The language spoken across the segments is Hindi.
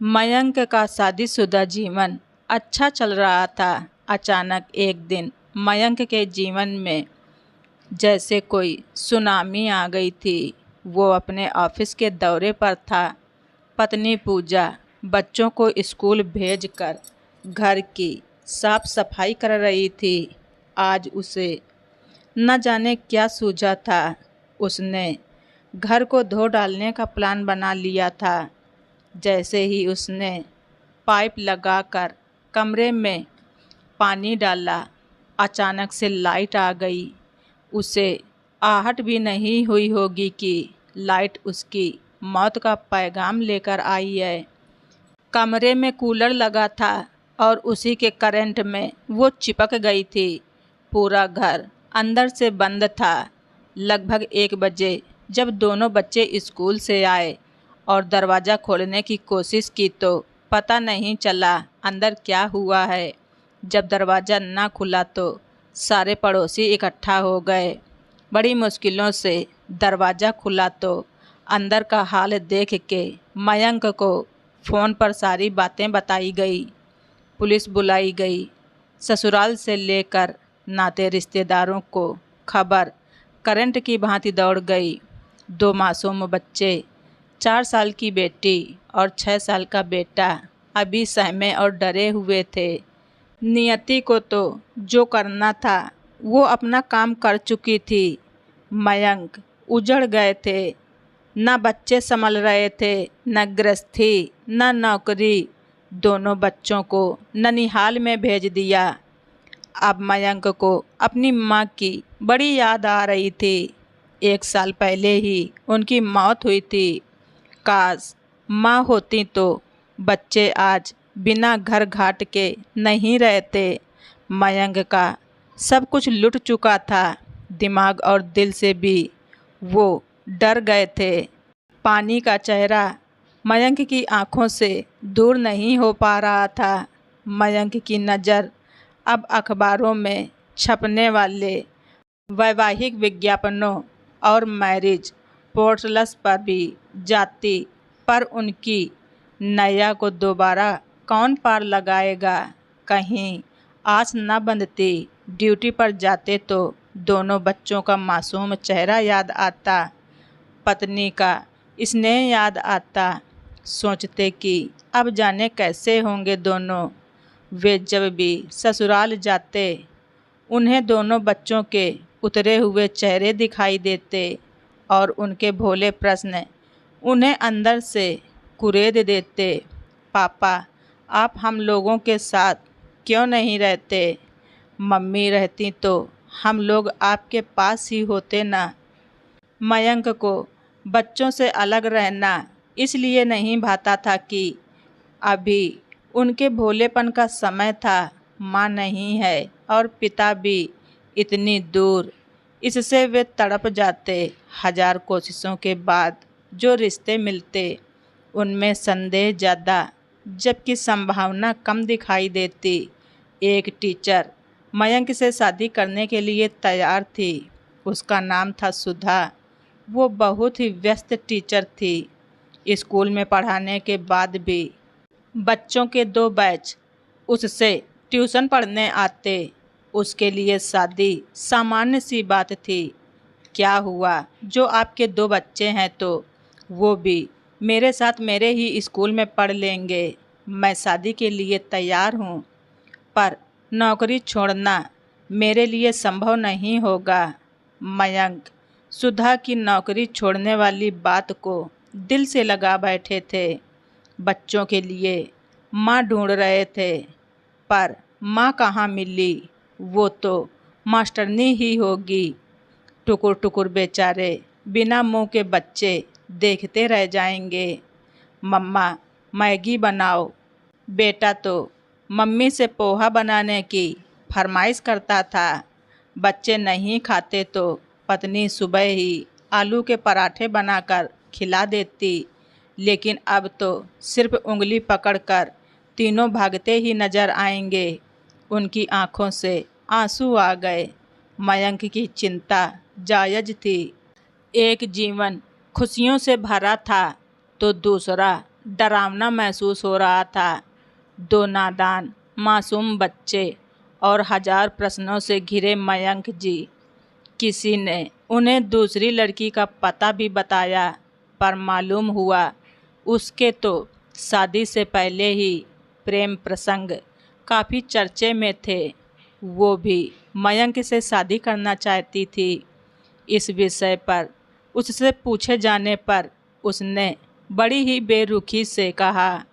मयंक का शादीशुदा जीवन अच्छा चल रहा था। अचानक एक दिन मयंक के जीवन में जैसे कोई सुनामी आ गई थी। वो अपने ऑफिस के दौरे पर था। पत्नी पूजा बच्चों को स्कूल भेजकर घर की साफ सफाई कर रही थी। आज उसे न जाने क्या सूझा था। उसने घर को धो डालने का प्लान बना लिया था। जैसे ही उसने पाइप लगाकर कमरे में पानी डाला, अचानक से लाइट आ गई। उसे आहट भी नहीं हुई होगी कि लाइट उसकी मौत का पैगाम लेकर आई है। कमरे में कूलर लगा था और उसी के करंट में वो चिपक गई थी। पूरा घर अंदर से बंद था। लगभग 1 बजे जब दोनों बच्चे स्कूल से आए और दरवाज़ा खोलने की कोशिश की तो पता नहीं चला अंदर क्या हुआ है। जब दरवाज़ा ना खुला तो सारे पड़ोसी इकट्ठा हो गए। बड़ी मुश्किलों से दरवाज़ा खुला तो अंदर का हाल देख के मयंक को फ़ोन पर सारी बातें बताई गई। पुलिस बुलाई गई। ससुराल से लेकर नाते रिश्तेदारों को खबर करंट की भांति दौड़ गई। 2 मासूम बच्चे, 4 साल की बेटी और 6 साल का बेटा अभी सहमे और डरे हुए थे। नियति को तो जो करना था वो अपना काम कर चुकी थी। मयंक उजड़ गए थे। न बच्चे संभल रहे थे, न गृहस्थी, न नौकरी। दोनों बच्चों को ननिहाल में भेज दिया। अब मयंक को अपनी माँ की बड़ी याद आ रही थी। 1 साल पहले ही उनकी मौत हुई थी। काश माँ होती तो बच्चे आज बिना घर घाट के नहीं रहते। मयंक का सब कुछ लुट चुका था। दिमाग और दिल से भी वो डर गए थे। पानी का चेहरा मयंक की आंखों से दूर नहीं हो पा रहा था। मयंक की नज़र अब अखबारों में छपने वाले वैवाहिक विज्ञापनों और मैरिज पोर्टल्स पर भी जाती। पर उनकी नैया को दोबारा कौन पार लगाएगा। कहीं आस न बंधती। ड्यूटी पर जाते तो दोनों बच्चों का मासूम चेहरा याद आता, पत्नी का स्नेह याद आता। सोचते कि अब जाने कैसे होंगे दोनों। वे जब भी ससुराल जाते उन्हें दोनों बच्चों के उतरे हुए चेहरे दिखाई देते और उनके भोले प्रश्न उन्हें अंदर से कुरेद देते। पापा, आप हम लोगों के साथ क्यों नहीं रहते? मम्मी रहती तो हम लोग आपके पास ही होते ना। मयंक को बच्चों से अलग रहना इसलिए नहीं भाता था कि अभी उनके भोलेपन का समय था। माँ नहीं है और पिता भी इतनी दूर। इससे वे तड़प जाते। 1000 कोशिशों के बाद जो रिश्ते मिलते उनमें संदेह ज़्यादा, जबकि संभावना कम दिखाई देती। एक टीचर मयंक से शादी करने के लिए तैयार थी। उसका नाम था सुधा। वो बहुत ही व्यस्त टीचर थी। स्कूल में पढ़ाने के बाद भी बच्चों के 2 बैच उससे ट्यूशन पढ़ने आते। उसके लिए शादी सामान्य सी बात थी। क्या हुआ जो आपके 2 बच्चे हैं तो वो भी मेरे साथ मेरे ही स्कूल में पढ़ लेंगे। मैं शादी के लिए तैयार हूँ, पर नौकरी छोड़ना मेरे लिए संभव नहीं होगा। मयंक सुधा की नौकरी छोड़ने वाली बात को दिल से लगा बैठे थे। बच्चों के लिए माँ ढूंढ रहे थे, पर माँ कहाँ मिली। वो तो मास्टरनी ही होगी। टुकुर टुकुर बेचारे बिना मुंह के बच्चे देखते रह जाएंगे। मम्मा, मैगी बनाओ। बेटा तो मम्मी से पोहा बनाने की फरमाइश करता था। बच्चे नहीं खाते तो पत्नी सुबह ही आलू के पराठे बनाकर खिला देती। लेकिन अब तो सिर्फ उंगली पकड़कर तीनों भागते ही नजर आएंगे। उनकी आंखों से आंसू आ गए। मयंक की चिंता जायज थी। एक जीवन खुशियों से भरा था तो दूसरा डरावना महसूस हो रहा था। 2 नादान मासूम बच्चे और 1000 प्रश्नों से घिरे मयंक जी। किसी ने उन्हें दूसरी लड़की का पता भी बताया, पर मालूम हुआ उसके तो शादी से पहले ही प्रेम प्रसंग काफ़ी चर्चे में थे। वो भी मयंक से शादी करना चाहती थी। इस विषय पर उससे पूछे जाने पर उसने बड़ी ही बेरुखी से कहा,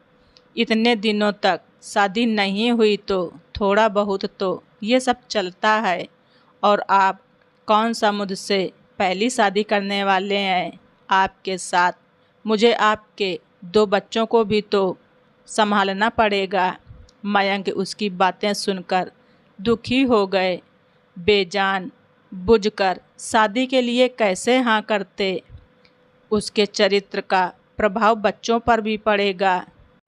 इतने दिनों तक शादी नहीं हुई तो थोड़ा बहुत तो ये सब चलता है, और आप कौन सा मुझसे पहली शादी करने वाले हैं? आपके साथ मुझे आपके 2 बच्चों को भी तो संभालना पड़ेगा। मयंक उसकी बातें सुनकर दुखी हो गए। बेजान बुझकर शादी के लिए कैसे हाँ करते? उसके चरित्र का प्रभाव बच्चों पर भी पड़ेगा।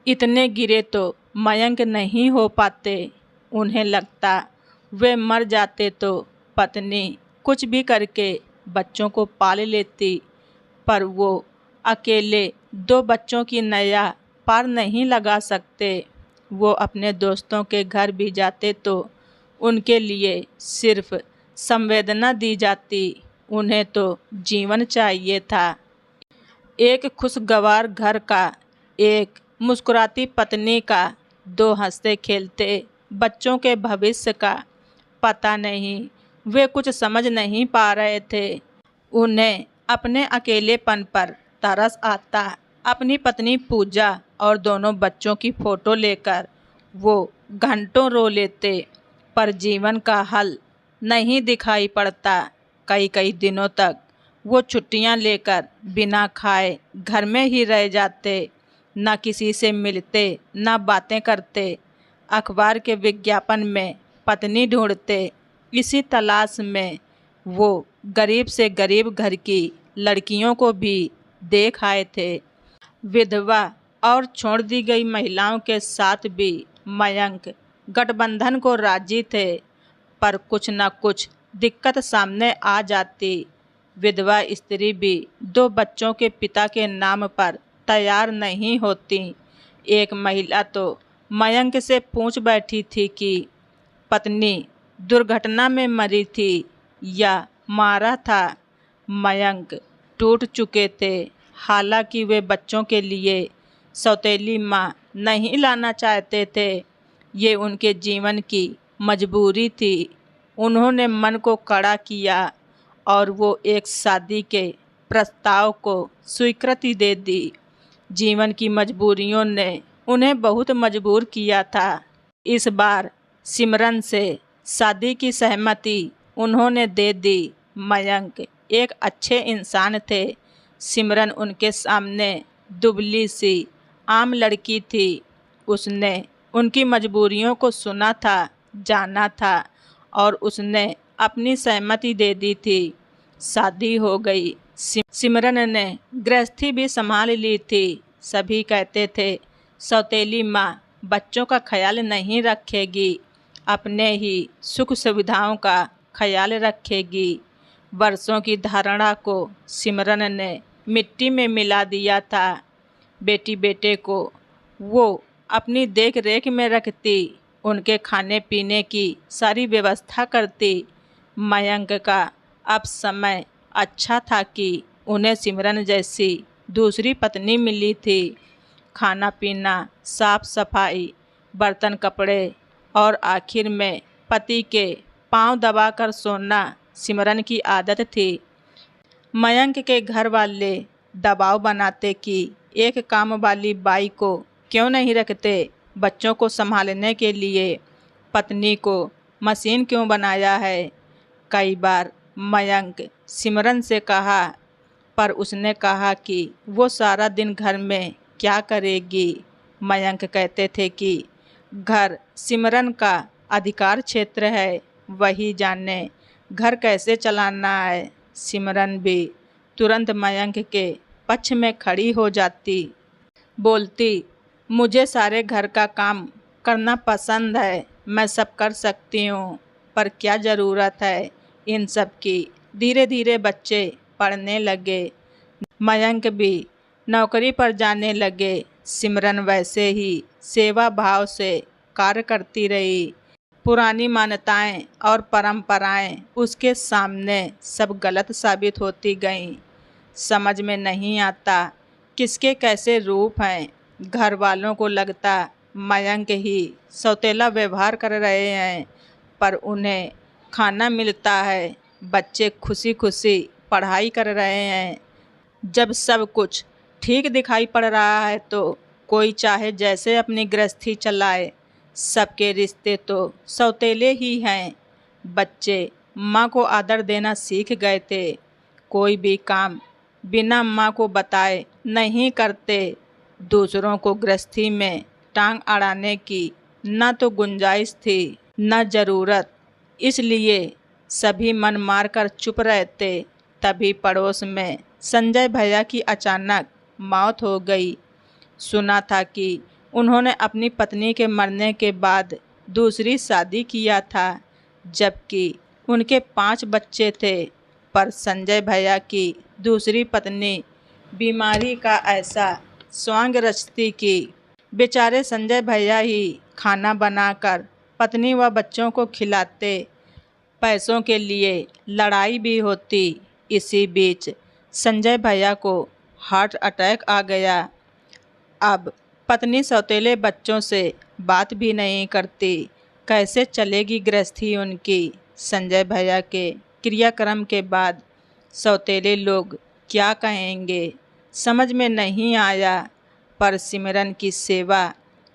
इतने गिरे तो मयंक नहीं हो पाते। उन्हें लगता वे मर जाते तो पत्नी कुछ भी करके बच्चों को पाल लेती, पर वो अकेले 2 बच्चों की नैया पार नहीं लगा सकते। वो अपने दोस्तों के घर भी जाते तो उनके लिए सिर्फ संवेदना दी जाती। उन्हें तो जीवन चाहिए था। एक खुशगवार घर का, एक मुस्कुराती पत्नी का, 2 हंसते खेलते बच्चों के भविष्य का। पता नहीं वे कुछ समझ नहीं पा रहे थे। उन्हें अपने अकेलेपन पर तरस आता। अपनी पत्नी पूजा और दोनों बच्चों की फ़ोटो लेकर वो घंटों रो लेते, पर जीवन का हल नहीं दिखाई पड़ता। कई कई दिनों तक वो छुट्टियां लेकर बिना खाए घर में ही रह जाते। न किसी से मिलते, न बातें करते। अखबार के विज्ञापन में पत्नी ढूंढते। इसी तलाश में वो गरीब से गरीब घर की लड़कियों को भी देख आए थे। विधवा और छोड़ दी गई महिलाओं के साथ भी मयंक गठबंधन को राजी थे, पर कुछ न कुछ दिक्कत सामने आ जाती। विधवा स्त्री भी 2 बच्चों के पिता के नाम पर तैयार नहीं होती। एक महिला तो मयंक से पूछ बैठी थी कि पत्नी दुर्घटना में मरी थी या मारा था। मयंक टूट चुके थे। हालांकि वे बच्चों के लिए सौतेली माँ नहीं लाना चाहते थे। ये उनके जीवन की मजबूरी थी। उन्होंने मन को कड़ा किया और वो एक शादी के प्रस्ताव को स्वीकृति दे दी। जीवन की मजबूरियों ने उन्हें बहुत मजबूर किया था। इस बार सिमरन से शादी की सहमति उन्होंने दे दी। मयंक एक अच्छे इंसान थे। सिमरन उनके सामने दुबली सी आम लड़की थी। उसने उनकी मजबूरियों को सुना था, जाना था, और उसने अपनी सहमति दे दी थी। शादी हो गई। सिमरन ने गृहस्थी भी संभाल ली थी। सभी कहते थे सौतेली माँ बच्चों का ख्याल नहीं रखेगी, अपने ही सुख सुविधाओं का ख्याल रखेगी। वर्षों की धारणा को सिमरन ने मिट्टी में मिला दिया था। बेटी बेटे को वो अपनी देख रेख में रखती, उनके खाने पीने की सारी व्यवस्था करती। मयंक का अब समय अच्छा था कि उन्हें सिमरन जैसी दूसरी पत्नी मिली थी। खाना पीना, साफ सफाई, बर्तन कपड़े और आखिर में पति के पांव दबाकर सोना सिमरन की आदत थी। मयंक के घर वाले दबाव बनाते कि एक काम वाली बाई को क्यों नहीं रखते बच्चों को संभालने के लिए। पत्नी को मशीन क्यों बनाया है? कई बार मयंक सिमरन से कहा, पर उसने कहा कि वो सारा दिन घर में क्या करेगी। मयंक कहते थे कि घर सिमरन का अधिकार क्षेत्र है, वही जाने घर कैसे चलाना है। सिमरन भी तुरंत मयंक के पक्ष में खड़ी हो जाती। बोलती, मुझे सारे घर का काम करना पसंद है, मैं सब कर सकती हूँ, पर क्या ज़रूरत है इन सब की। धीरे धीरे बच्चे पढ़ने लगे। मयंक भी नौकरी पर जाने लगे। सिमरन वैसे ही सेवा भाव से कार्य करती रही। पुरानी मान्यताएं और परंपराएं उसके सामने सब गलत साबित होती गईं। समझ में नहीं आता किसके कैसे रूप हैं। घर वालों को लगता मयंक ही सौतेला व्यवहार कर रहे हैं, पर उन्हें खाना मिलता है, बच्चे खुशी खुशी पढ़ाई कर रहे हैं। जब सब कुछ ठीक दिखाई पड़ रहा है तो कोई चाहे जैसे अपनी गृहस्थी चलाए, सबके रिश्ते तो सौतेले ही हैं। बच्चे माँ को आदर देना सीख गए थे। कोई भी काम बिना माँ को बताए नहीं करते। दूसरों को गृहस्थी में टांग अड़ाने की न तो गुंजाइश थी न ज़रूरत, इसलिए सभी मन मारकर चुप रहते। तभी पड़ोस में संजय भैया की अचानक मौत हो गई। सुना था कि उन्होंने अपनी पत्नी के मरने के बाद दूसरी शादी किया था, जबकि उनके 5 बच्चे थे। पर संजय भैया की दूसरी पत्नी बीमारी का ऐसा स्वांग रचती कि बेचारे संजय भैया ही खाना बनाकर पत्नी व बच्चों को खिलाते। पैसों के लिए लड़ाई भी होती। इसी बीच संजय भैया को हार्ट अटैक आ गया। अब पत्नी सौतेले बच्चों से बात भी नहीं करती। कैसे चलेगी गृहस्थी उनकी। संजय भैया के क्रियाक्रम के बाद सौतेले लोग क्या कहेंगे, समझ में नहीं आया। पर सिमरन की सेवा,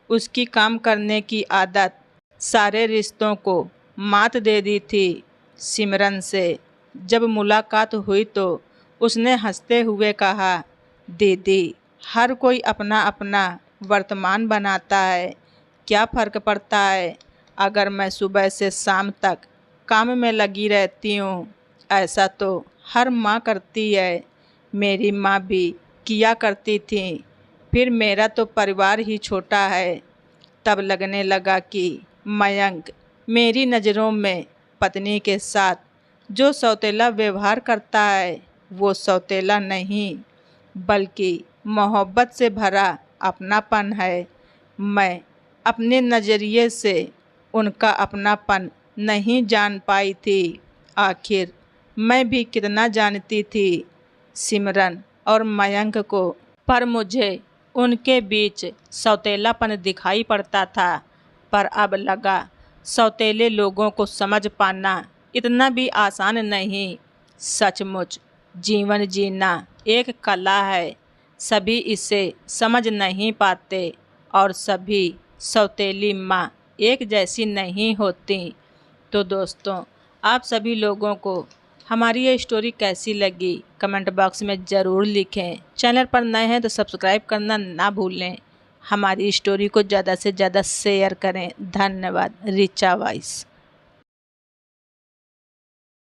उसकी काम करने की आदत सारे रिश्तों को मात दे दी थी। सिमरन से जब मुलाकात हुई तो उसने हंसते हुए कहा, दीदी, हर कोई अपना अपना वर्तमान बनाता है, क्या फ़र्क पड़ता है अगर मैं सुबह से शाम तक काम में लगी रहती हूँ। ऐसा तो हर माँ करती है, मेरी माँ भी किया करती थी। फिर मेरा तो परिवार ही छोटा है। तब लगने लगा कि मयंक मेरी नज़रों में पत्नी के साथ जो सौतेला व्यवहार करता है वो सौतेला नहीं, बल्कि मोहब्बत से भरा अपनापन है। मैं अपने नज़रिए से उनका अपनापन नहीं जान पाई थी। आखिर मैं भी कितना जानती थी सिमरन और मयंक को, पर मुझे उनके बीच सौतेलापन दिखाई पड़ता था। पर अब लगा सौतेले लोगों को समझ पाना इतना भी आसान नहीं। सचमुच जीवन जीना एक कला है, सभी इसे समझ नहीं पाते और सभी सौतेली माँ एक जैसी नहीं होती। तो दोस्तों, आप सभी लोगों को हमारी ये स्टोरी कैसी लगी कमेंट बॉक्स में ज़रूर लिखें। चैनल पर नए हैं तो सब्सक्राइब करना ना भूलें। हमारी स्टोरी को ज़्यादा से ज़्यादा शेयर करें। धन्यवाद। रिचा वॉइस।